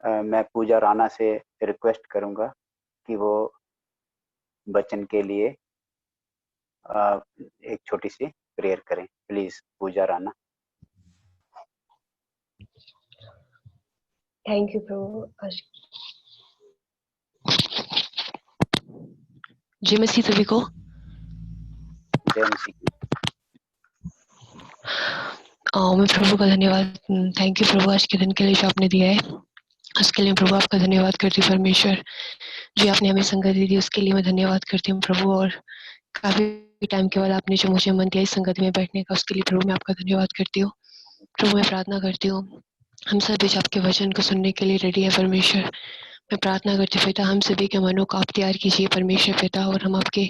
मैं पूजा राणा से रिक्वेस्ट करूंगा कि वो बच्चन के लिए एक छोटी सी प्रेयर करें। Please Pooja Rana. Thank you प्रभु। जय मसीह सभी को। जय मसीह। मैं प्रभु का धन्यवाद, थैंक यू प्रभु आज के दिन के लिए जो आपने दिया है, उसके लिए प्रभु आपका धन्यवाद करती हूँ। परमेश्वर जो आपने हमें संगत दी उसके लिए मैं धन्यवाद करती हूँ प्रभु। और काफी टाइम के बाद आपने जो मुझे मन दिया इस संगत में बैठने का, उसके लिए प्रभु मैं आपका धन्यवाद करती हूँ। प्रभु मैं प्रार्थना करती हूँ हम सभी जो आपके वचन को सुनने के लिए रेडी है परमेश्वर, मैं प्रार्थना करती हूँ पिता हम सभी के मनों को आप तैयार कीजिए परमेश्वर पिता, और हम आपके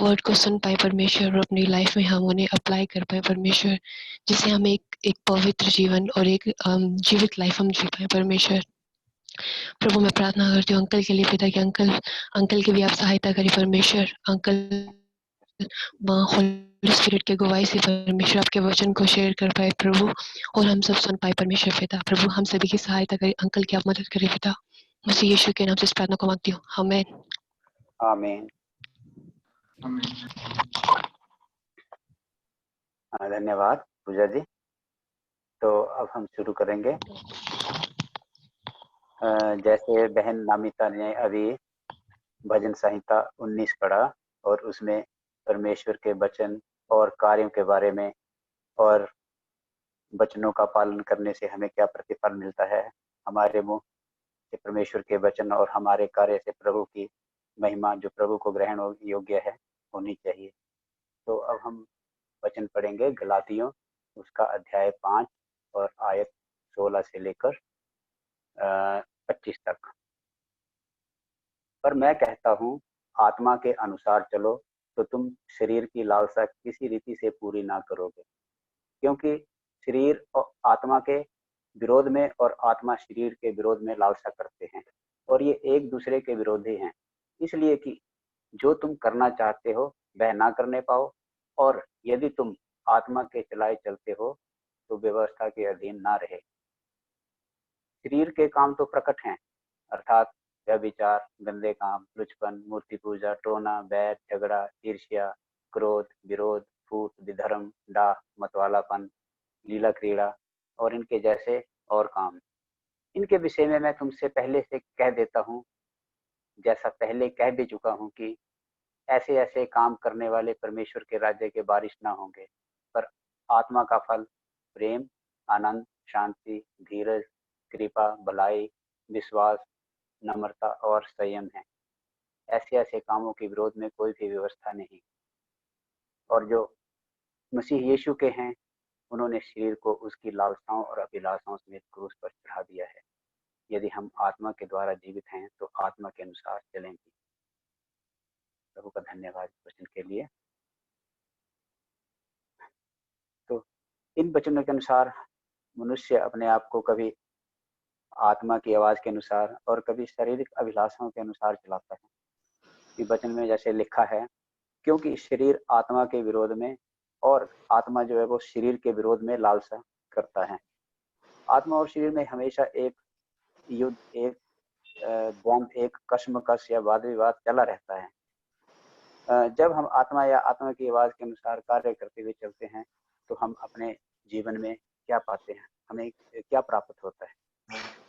वर्ड को सुन पाए परमेश्वर और अपनी लाइफ में हम उन्हें अप्लाई कर पाए परमेश्वर, जिससे हम एक पवित्र जीवन और एक जीवित लाइफ हम जी पाए परमेश्वर। प्रभु मैं प्रार्थना करती हूँ अंकल के लिए पिता, कि अंकल की भी आप सहायता करें परमेश्वर। अंकल होली स्पिरिट के गवाही से परमेश्वर आपके वचन को शेयर कर पाए प्रभु, और हम सब सुन पाए परमेश्वर पिता। प्रभु हम सभी की सहायता करें, अंकल की आप मदद करें पिता, मसीह यीशु के नाम से इस प्रार्थना को मांगती हूँ, आमीन। आमीन। धन्यवाद पूजा जी। तो अब हम शुरू करेंगे। जैसे बहन नामिता ने अभी भजन संहिता 19 पढ़ा और उसमें परमेश्वर के वचन और कार्यों के बारे में और वचनों का पालन करने से हमें क्या प्रतिफल मिलता है, हमारे मुंह से परमेश्वर के वचन और हमारे कार्य से प्रभु की महिमा जो प्रभु को ग्रहण योग्य है होनी चाहिए। तो अब हम वचन पढ़ेंगे गलातियों उसका अध्याय 5 और आयत 16 से लेकर 25 तक। पर मैं कहता हूँ आत्मा के अनुसार चलो तो तुम शरीर की लालसा किसी रीति से पूरी ना करोगे, क्योंकि शरीर और आत्मा के विरोध में और आत्मा शरीर के विरोध में लालसा करते हैं, और ये एक दूसरे के विरोधी हैं, इसलिए कि जो तुम करना चाहते हो वह ना करने पाओ, और यदि तुम आत्मा के चलाए चलते हो तो व्यवस्था के अधीन ना रहे। शरीर के काम तो प्रकट हैं, अर्थात व्यभिचार, गंदे काम, लुचपन, मूर्ति पूजा, टोना, बैर, झगड़ा, ईर्ष्या, क्रोध, विरोध, फूट, विधर्म, डाह, मतवालापन, लीला क्रीड़ा और इनके जैसे और काम। इनके विषय में मैं तुमसे पहले से कह देता हूँ, जैसा पहले कह भी चुका हूँ, कि ऐसे ऐसे काम करने वाले परमेश्वर के राज्य के वारिस ना होंगे। पर आत्मा का फल प्रेम, आनंद, शांति, धीरज, कृपा, भलाई, विश्वास, नम्रता और संयम है। ऐसे ऐसे कामों के विरोध में कोई भी व्यवस्था नहीं। और जो मसीह यीशु के हैं उन्होंने शरीर को उसकी लालसाओं और अभिलाषाओं समेत क्रूस पर चढ़ा दिया है। यदि हम आत्मा के द्वारा जीवित हैं तो आत्मा के अनुसार चलेंगे। प्रभु का धन्यवाद वचन के लिए। तो इन वचनों के अनुसार मनुष्य अपने आप को कभी आत्मा की आवाज के अनुसार और कभी शारीरिक अभिलाषाओं के अनुसार चलाता है। कि वचन में जैसे लिखा है, क्योंकि शरीर आत्मा के विरोध में और आत्मा जो है वो शरीर के विरोध में लालसा करता है। आत्मा और शरीर में हमेशा एक युद्ध, एक द्वंद, एक कशमकश या वाद विवाद चला रहता है। जब हम आत्मा या आत्मा की आवाज के अनुसार कार्य करते हुए चलते हैं तो हम अपने जीवन में क्या पाते हैं, हमें क्या प्राप्त होता है?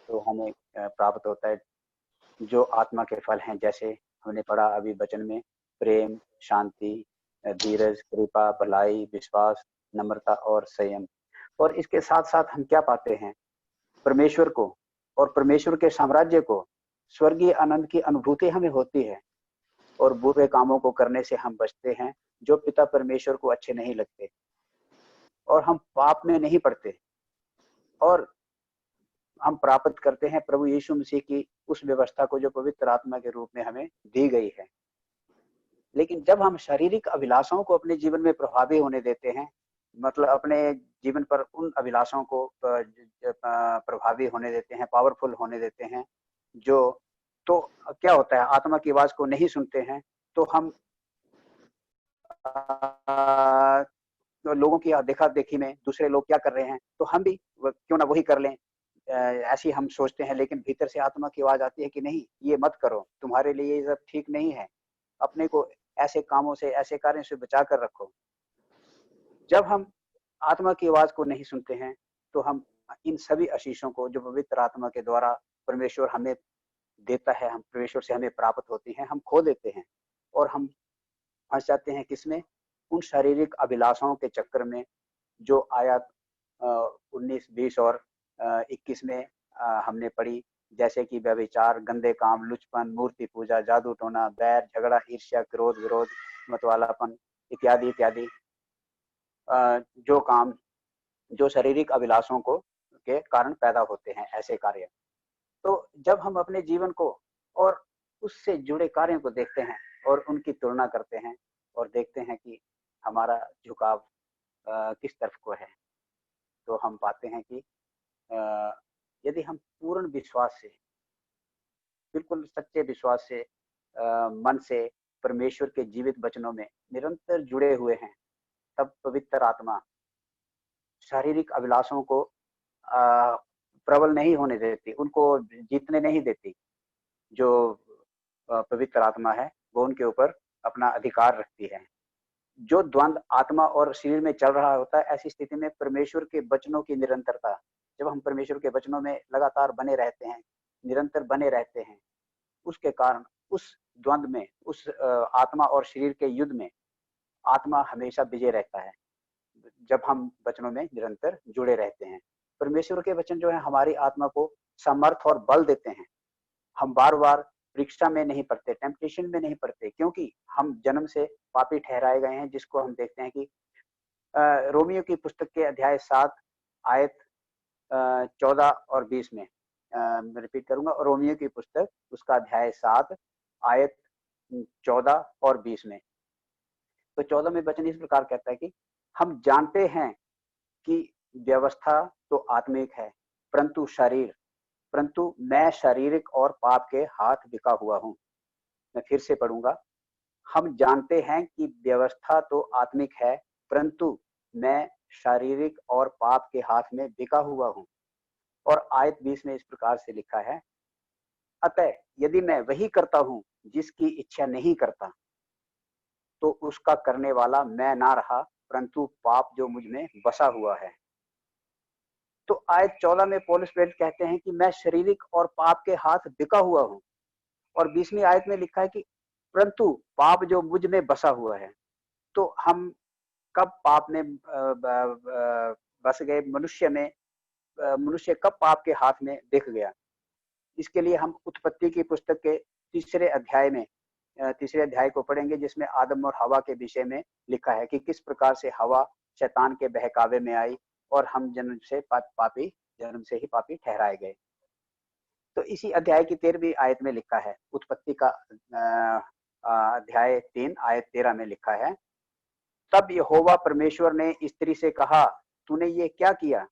तो हमें प्राप्त होता है जो आत्मा के फल हैं, जैसे हमने पढ़ा अभी वचन में, प्रेम, शांति, धीरज, कृपा, भलाई, विश्वास, नम्रता और संयम। और इसके साथ साथ हम क्या पाते हैं? परमेश्वर को और परमेश्वर के साम्राज्य को, स्वर्गीय आनंद की अनुभूति हमें होती है, और बुरे कामों को करने से हम बचते हैं जो पिता परमेश्वर को अच्छे नहीं लगते, और हम पाप में नहीं पड़ते, और हम प्राप्त करते हैं प्रभु यीशु मसीह की उस व्यवस्था को जो पवित्र आत्मा के रूप में हमें दी गई है। लेकिन जब हम शारीरिक अभिलाषाओं को अपने जीवन में प्रभावी होने देते हैं, मतलब अपने जीवन पर उन अभिलाषाओं को प्रभावी होने देते हैं, पावरफुल होने देते हैं, जो तो क्या होता है, आत्मा की आवाज को नहीं सुनते हैं, तो हम तो लोगों की देखा देखी में दूसरे लोग क्या कर रहे हैं तो हम भी क्यों ना वही कर लें, ऐसी हम सोचते हैं, लेकिन भीतर से आत्मा की आवाज आती है कि नहीं, ये मत करो, तुम्हारे लिए ये सब ठीक नहीं है, अपने को ऐसे कामों से, ऐसे कार्यों से बचा कर रखो। जब हम आत्मा की आवाज को नहीं सुनते हैं तो हम इन सभी आशीषों को जो पवित्र आत्मा के द्वारा परमेश्वर हमें देता है, हम परमेश्वर से हमें प्राप्त होती हैं, हम खो देते हैं और हम फंस जाते हैं किसमें? उन शारीरिक अभिलाषाओं के चक्कर में जो आयत 19, 20 और 21 में हमने पढ़ी, जैसे कि व्यभिचार, गंदे काम, लुचपन, मूर्ति पूजा, जादू टोना, बैर, झगड़ा, ईर्ष्या, क्रोध, विरोध, मतवालापन इत्यादि इत्यादि। जो काम जो शारीरिक अभिलाषों को के कारण पैदा होते हैं, ऐसे कार्य। तो जब हम अपने जीवन को और उससे जुड़े कार्यों को देखते हैं और उनकी तुलना करते हैं और देखते हैं कि हमारा झुकाव किस तरफ को है, तो हम पाते हैं कि यदि हम पूर्ण विश्वास से, बिल्कुल सच्चे विश्वास से, मन से परमेश्वर के जीवित वचनों में निरंतर जुड़े हुए हैं, तब पवित्र आत्मा शारीरिक अभिलाषों को प्रबल नहीं होने देती, उनको जीतने नहीं देती। जो पवित्र आत्मा है वो उनके ऊपर अपना अधिकार रखती है। जो द्वंद आत्मा और शरीर में चल रहा होता है, ऐसी स्थिति में परमेश्वर के वचनों की निरंतरता, जब हम परमेश्वर के वचनों में लगातार बने रहते हैं, निरंतर बने रहते हैं, उसके कारण उस द्वंद में, उस आत्मा और शरीर के युद्ध में आत्मा हमेशा विजय रहता है, जब हम वचनों में निरंतर जुड़े रहते हैं। परमेश्वर के वचन जो है हमारी आत्मा को समर्थ और बल देते हैं। हम बार बार परीक्षा में नहीं पड़ते, टेम्पटेशन में नहीं पड़ते, क्योंकि हम जन्म से पापी ठहराए गए हैं, जिसको हम देखते हैं कि रोमियो की पुस्तक के अध्याय 7 आयत 14 और 20 में, मैं रिपीट करूंगा, रोमियो की पुस्तक उसका अध्याय 7 आयत 14 और 20 में। तो 14 में वचन इस प्रकार कहता है कि हम जानते हैं कि व्यवस्था तो आत्मिक है, परंतु मैं शारीरिक और पाप के हाथ बिका हुआ हूं। मैं फिर से पढ़ूंगा। हम जानते हैं कि व्यवस्था तो आत्मिक है, परंतु मैं शारीरिक और पाप के हाथ में बिका हुआ हूं। और आयत 20 में इस प्रकार से लिखा है, अतः यदि मैं वही करता हूं जिसकी इच्छा नहीं करता, तो उसका करने वाला मैं ना रहा, परंतु पाप जो मुझ में बसा हुआ है। तो आयत 14 में पौलुस प्रेरित कहते हैं कि मैं शारीरिक और पाप के हाथ बिका हुआ हूं, और 20वीं आयत में लिखा है कि परंतु पाप जो मुझ में बसा हुआ है। तो हम कब पाप में बस गए? मनुष्य कब पाप के हाथ में दिख गया? इसके लिए हम उत्पत्ति की पुस्तक के तीसरे अध्याय को पढ़ेंगे, जिसमें आदम और हवा के विषय में लिखा है कि किस प्रकार से हवा शैतान के बहकावे में आई और हम जन्म से ही पापी ठहराए गए। तो इसी अध्याय की 13वीं आयत में लिखा है, उत्पत्ति का अध्याय 3 आयत 13 में लिखा है, तब यहोवा परमेश्वर ने स्त्री से कहा, तूने ये क्या किया?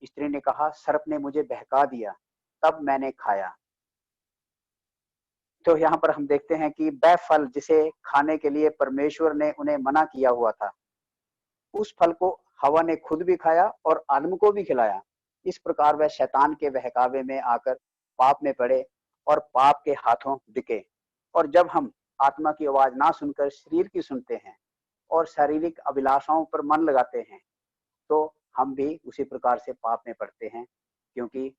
स्त्री ने कहा, सर्प ने मुझे बहका दिया, तब मैंने खाया। तो यहाँ पर हम देखते हैं कि वह फल जिसे खाने के लिए परमेश्वर ने उन्हें मना किया हुआ था, उस फल को हवा ने खुद भी खाया और आदम को भी खिलाया। इस प्रकार वह शैतान के बहकावे में आकर पाप में पड़े और पाप के हाथों बिके। और जब हम आत्मा की आवाज ना सुनकर शरीर की सुनते हैं और शारीरिक अभिलाषाओं पर मन लगाते हैं, तो हम भी उसी प्रकार से पाप में पड़ते हैं, क्योंकि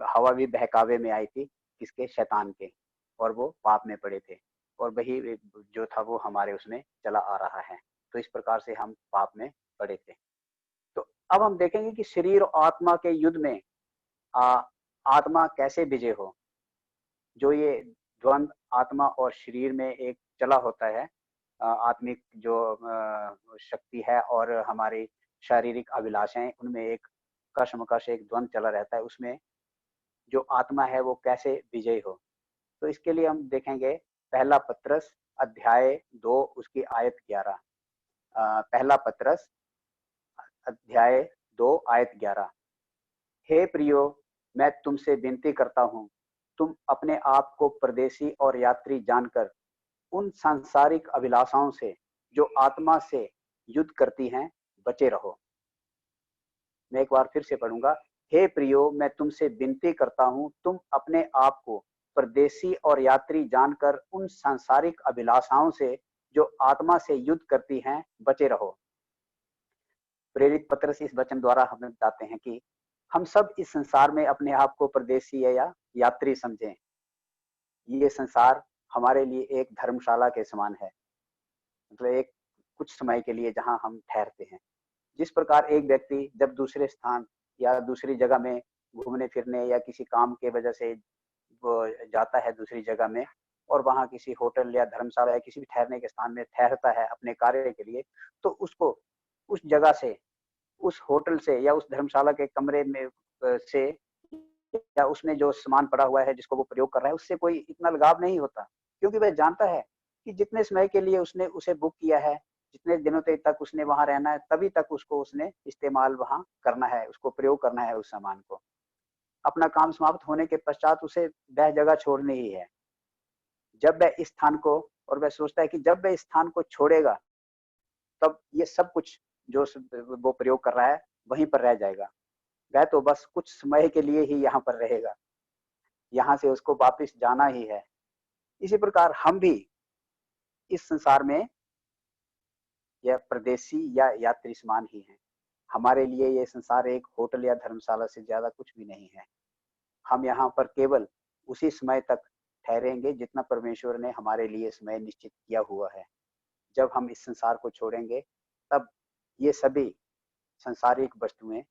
हवा भी बहकावे में आई थी, किसके? शैतान के, और वो पाप में पड़े थे, और वही जो था वो हमारे उसमें चला आ रहा है। तो इस प्रकार से हम पाप में पड़े थे। तो अब हम देखेंगे कि शरीर और आत्मा के युद्ध में आत्मा कैसे विजय हो। जो ये द्वंद आत्मा और शरीर में एक चला होता है, आत्मिक जो शक्ति है और हमारी शारीरिक अभिलाषाएं, उनमें एक कशमकश, एक द्वंद चला रहता है, उसमें जो आत्मा है वो कैसे विजयी हो। तो इसके लिए हम देखेंगे पहला पत्रस अध्याय 2 उसकी आयत 11। पहला पत्रस अध्याय 2 आयत 11। हे प्रियो, मैं तुमसे विनती करता हूँ, तुम अपने आप को परदेशी और यात्री जानकर उन सांसारिक अभिलाषाओं से जो आत्मा से युद्ध करती हैं बचे रहो। मैं एक बार फिर से पढ़ूंगा। हे प्रियो, मैं तुमसे विनती करता हूँ, तुम अपने आप को परदेसी और यात्री जानकर उन सांसारिक अभिलाषाओं से जो आत्मा से युद्ध करती हैं बचे रहो। प्रेरित पत्रस इस वचन द्वारा हमें बताते हैं कि हम सब इस संसार में अपने आप को परदेसी या यात्री समझें। ये संसार हमारे लिए एक धर्मशाला के समान है, मतलब एक कुछ समय के लिए जहां हम ठहरते हैं। जिस प्रकार एक व्यक्ति जब दूसरे स्थान या दूसरी जगह में घूमने फिरने या किसी काम के वजह से वो जाता है दूसरी जगह में, और वहां किसी होटल या धर्मशाला या किसी भी ठहरने के स्थान में ठहरता है अपने कार्य के लिए, तो उसको उस जगह से, उस होटल से या उस धर्मशाला के कमरे में से या उसमें जो सामान पड़ा हुआ है जिसको वो प्रयोग कर रहा है, उससे कोई इतना लगाव नहीं होता, क्योंकि वह जानता है कि जितने समय के लिए उसने उसे बुक किया है, जितने दिनों तक उसने वहां रहना है, तभी तक उसको उसने इस्तेमाल वहां करना है, उसको प्रयोग करना है उस सामान को। अपना काम समाप्त होने के पश्चात उसे वह जगह छोड़नी ही है। जब वह इस स्थान को, और वह सोचता है कि जब वह इस स्थान को छोड़ेगा तब ये सब कुछ जो वो प्रयोग कर रहा है वहीं पर रह जाएगा। वह तो बस कुछ समय के लिए ही यहाँ पर रहेगा, यहाँ से उसको वापस जाना ही है। इसी प्रकार हम भी इस संसार में या परदेसी या यात्री समान ही हैं। हमारे लिए ये संसार एक होटल या धर्मशाला से ज्यादा कुछ भी नहीं है। हम यहाँ पर केवल उसी समय तक ठहरेंगे जितना परमेश्वर ने हमारे लिए समय निश्चित किया हुआ है। जब हम इस संसार को छोड़ेंगे तब ये सभी संसारिक वस्तुएं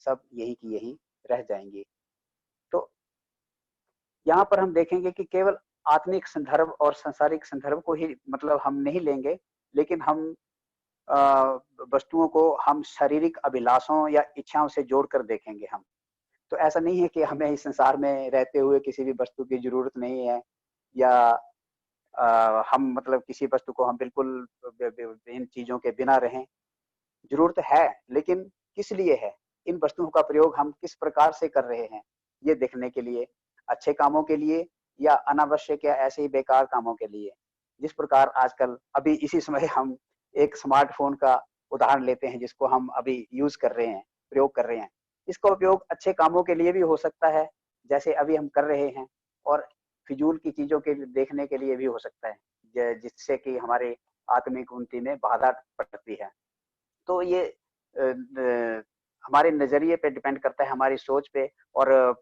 सब यही की यही रह जाएंगी। तो यहाँ पर हम देखेंगे कि केवल आत्मिक संदर्भ और संसारिक संदर्भ को ही मतलब हम नहीं लेंगे, लेकिन हम वस्तुओं को हम शारीरिक अभिलाषों या इच्छाओं से जोड़कर देखेंगे। हम तो ऐसा नहीं है कि हमें इस संसार में रहते हुए किसी भी वस्तु की जरूरत नहीं है, या हम मतलब किसी वस्तु को हम बिल्कुल इन चीजों के बिना रहें। जरूरत है, लेकिन किस लिए है, इन वस्तुओं का प्रयोग हम किस प्रकार से कर रहे हैं, ये देखने के लिए, अच्छे कामों के लिए या अनावश्यक या ऐसे ही बेकार कामों के लिए। जिस प्रकार आजकल अभी इसी समय हम एक स्मार्टफोन का उदाहरण लेते हैं जिसको हम अभी यूज कर रहे हैं, प्रयोग कर रहे हैं। इसका उपयोग अच्छे कामों के लिए भी हो सकता है जैसे अभी हम कर रहे हैं, और फिजूल की चीजों के देखने के लिए भी हो सकता है जिससे कि हमारे आत्मिक उन्नति में बाधा पड़ती है। तो ये हमारे नजरिए पे डिपेंड करता है, हमारी सोच पे, और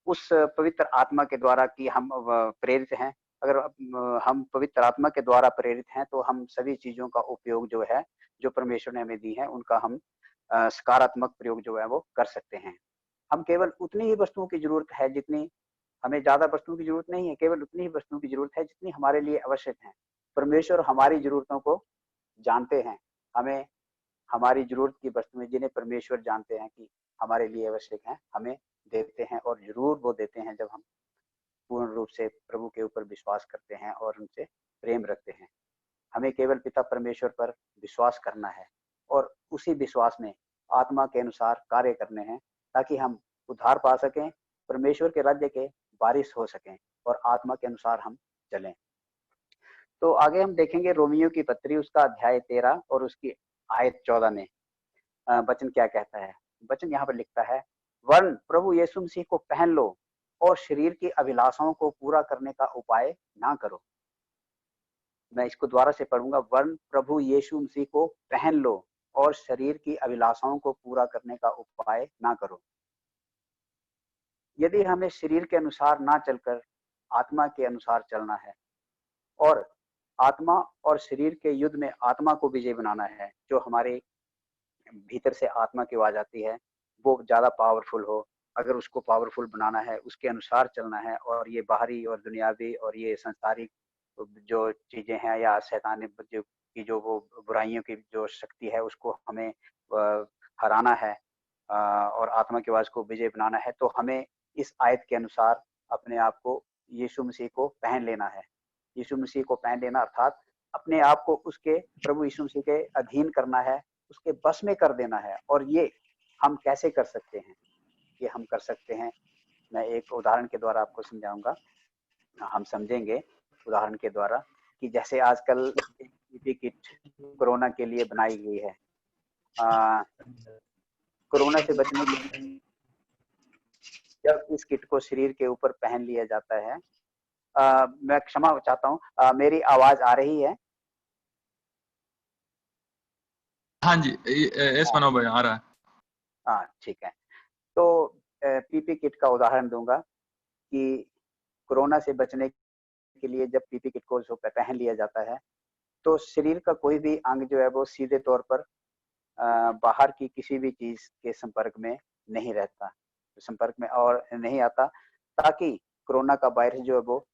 उस पवित्र आत्मा के द्वारा कि हम प्रेरित हैं। अगर हम पवित्र आत्मा के द्वारा प्रेरित हैं तो हम सभी चीजों का उपयोग जो है, जो परमेश्वर ने हमें दी है, उनका हम सकारात्मक प्रयोग जो है वो कर सकते हैं। हम केवल उतनी ही वस्तुओं की जरूरत है जितनी, हमें ज्यादा वस्तुओं की जरूरत नहीं है, केवल उतनी ही वस्तुओं की जरूरत है जितनी हमारे लिए आवश्यक है। परमेश्वर हमारी जरूरतों को जानते हैं। हमें हमारी जरूरत की वस्तुएं जिन्हें परमेश्वर जानते हैं कि हमारे लिए आवश्यक हैं, हमें देते हैं, और जरूर वो देते हैं जब हम पूर्ण रूप से प्रभु के ऊपर विश्वास करते हैं और उनसे प्रेम रखते हैं। हमें केवल पिता परमेश्वर पर विश्वास करना है और उसी विश्वास में आत्मा के अनुसार कार्य करने हैं, ताकि हम उद्धार पा सकें, परमेश्वर के राज्य के वारिस हो सकें और आत्मा के अनुसार हम चलें। तो आगे हम देखेंगे रोमियो की पत्री, उसका अध्याय 13 और उसकी आयत 14 में वचन क्या कहता है। वचन यहाँ पर लिखता है, वरन प्रभु यीशु मसीह को पहन लो और शरीर की अभिलाषाओं को पूरा करने का उपाय ना करो। मैं इसको दोबारा से पढ़ूंगा, वरन प्रभु यीशु मसीह को पहन लो और शरीर की अभिलाषाओं को पूरा करने का उपाय ना करो। यदि हमें शरीर के अनुसार ना चलकर आत्मा के अनुसार चलना है, और आत्मा और शरीर के युद्ध में आत्मा को विजय बनाना है, जो हमारे भीतर से आत्मा की आवाज आती है वो ज्यादा पावरफुल हो, अगर उसको पावरफुल बनाना है, उसके अनुसार चलना है, और ये बाहरी और दुनियावी और ये संसारिक जो चीजें हैं या शैतानी की जो वो बुराइयों की जो शक्ति है उसको हमें हराना है, और आत्मा की आवाज को विजय बनाना है, तो हमें इस आयत के अनुसार अपने आप को यीशु मसीह को पहन लेना है। यीशु मसीह को पहन लेना अर्थात अपने आप को उसके प्रभु यीशु मसीह के अधीन करना है, उसके बस में कर देना है। और ये हम कैसे कर सकते हैं? ये हम कर सकते हैं, मैं एक उदाहरण के द्वारा आपको समझाऊंगा। हम समझेंगे उदाहरण के द्वारा कि जैसे आजकल पीपीई किट कोरोना के लिए बनाई गई है, कोरोना से बचने के लिए जब इस किट को शरीर के ऊपर पहन लिया जाता है, मैं क्षमा चाहता हूँ, मेरी आवाज आ रही है? हाँ जी, यस मनोज भाई आ रहा है। हाँ ठीक है। तो पीपी किट का उदाहरण दूंगा कि कोरोना से बचने के लिए जब पीपी किट को जो पहन लिया जाता है तो शरीर का कोई भी अंग जो है वो सीधे तौर पर बाहर की किसी भी चीज के संपर्क में नहीं रहता, संपर्क में और नहीं आता, ताकि कोरोना का वायरस जो है वो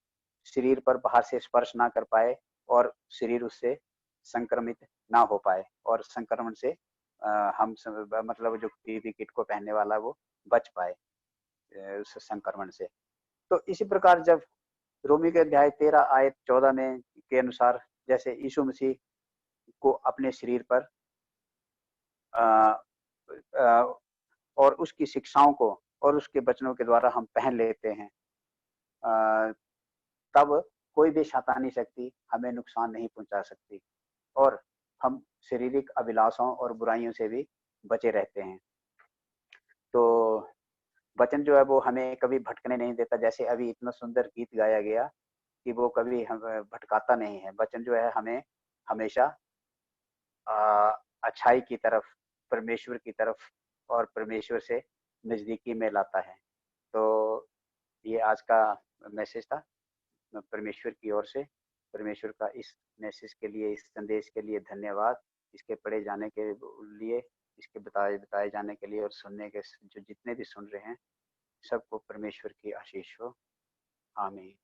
शरीर पर बाहर से स्पर्श ना कर पाए और शरीर उससे संक्रमित ना हो पाए और संक्रमण से मतलब जो पीपी किट को पहनने वाला वो बच पाए उस संक्रमण से। तो इसी प्रकार जब रोमी के अध्याय 13 आयत 14 में के अनुसार जैसे यीशु मसीह को अपने शरीर पर और उसकी शिक्षाओं को और उसके वचनों के द्वारा हम पहन लेते हैं, तब कोई भी शैतानी शक्ति हमें नुकसान नहीं पहुंचा सकती और हम शारीरिक अभिलाषाओं और बुराइयों से भी बचे रहते हैं। तो वचन जो है वो हमें कभी भटकने नहीं देता, जैसे अभी इतना सुंदर गीत गाया गया कि वो कभी हम भटकाता नहीं है। वचन जो है हमें हमेशा अच्छाई की तरफ, परमेश्वर की तरफ और परमेश्वर से नजदीकी में लाता है। तो ये आज का मैसेज था परमेश्वर की ओर से। परमेश्वर का इस मैसेज के लिए, इस संदेश के लिए धन्यवाद। इसके पढ़े जाने के लिए, इसके बताए जाने के लिए और सुनने के जो जितने भी सुन रहे हैं सबको परमेश्वर की आशीष हो। आमीन।